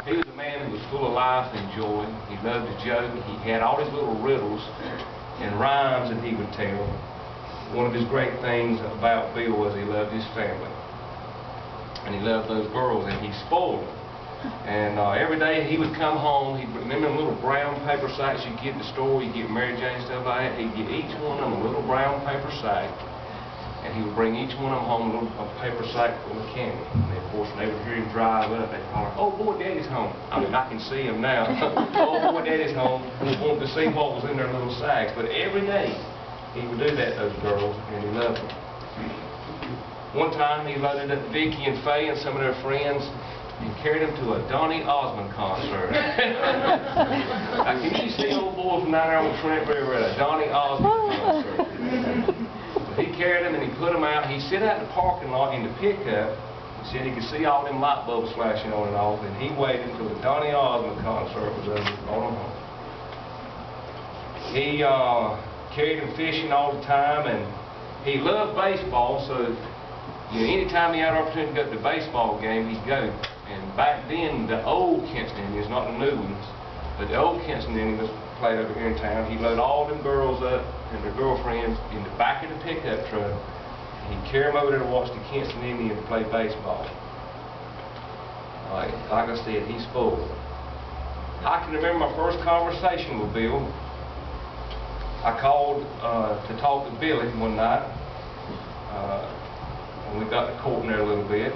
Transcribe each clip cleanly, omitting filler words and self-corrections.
He was a man who was full of life and joy. He loved to joke. He had all these little riddles and rhymes that he would tell. One of his great things about Bill was he loved his family. And he loved those girls, and he spoiled them. And every day he would come home, he'd remember them little brown paper sacks you get at the store, you get Mary Jane stuff like that. He'd get each one of them a little brown paper sack, and he would bring each one of them home a paper sack full of candy. And of course, when they would hear him drive up, they'd holler, "Oh boy, Daddy's home." I mean, I can see him now. "Oh boy, Daddy's home." Wanting to see what was in their little sacks. But every day he would do that to those girls, and he loved them. One time he loaded up Vicky and Faye and some of their friends and carried them to a Donny Osmond concert. Now, can you see old boys from down there on the Trent River at a Donny Osmond concert? He carried them and he put them out. He sit out in the parking lot in the pickup. He said he could see all them light bulbs flashing on and off, and he waited until the Donny Osmond concert was over and brought them home. He carried them fishing all the time, and he loved baseball, so anytime he had an opportunity to go to the baseball game, he'd go. And back then, the old Kinston Indians, not the new ones, but the old Kinston Indians played over here in town. He'd load all them girls up and their girlfriends in the back of the pickup truck. He'd carry them over there to watch the Kinston Indians play baseball. Like I said, he's spoiled. I can remember my first conversation with Bill. I called to talk to Billy one night. We got to courting there a little bit.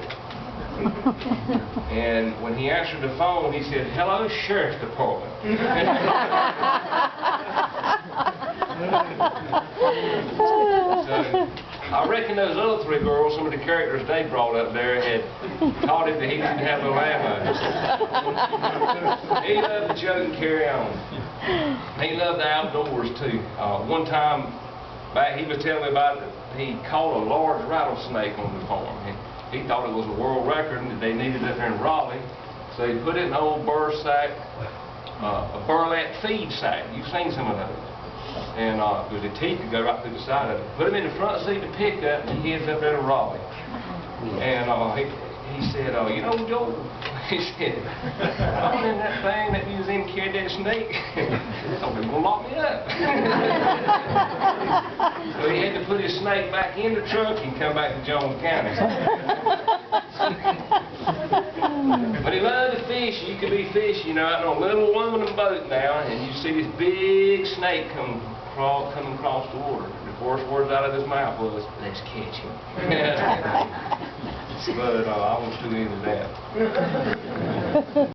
And when he answered the phone, he said, "Hello, Sheriff's Department." So, I reckon those other three girls, some of the characters they brought up there, had taught him that he didn't have no ammo. He loved to joke and carry on. He loved the outdoors, too. One time, back, he was telling me about it. He caught a large rattlesnake on the farm. He thought it was a world record and they needed it there in Raleigh. So he put it in an old burr sack, a burlap feed sack. You've seen some of those. And with the teeth that go right through the side of it. Put him in the front seat of the pickup and he heads up there to Raleigh. And he said, "You know, Joe," he said, "I'm in that thing that you was in carried that snake. So they're going to lock me up." So he had to put his snake back in the truck and come back to Jones County. But he loved to fish. You could be fishing, out on a little aluminum boat now, and you see this big snake coming across the water. The first words out of his mouth was, "Let's catch him." But I was too into that.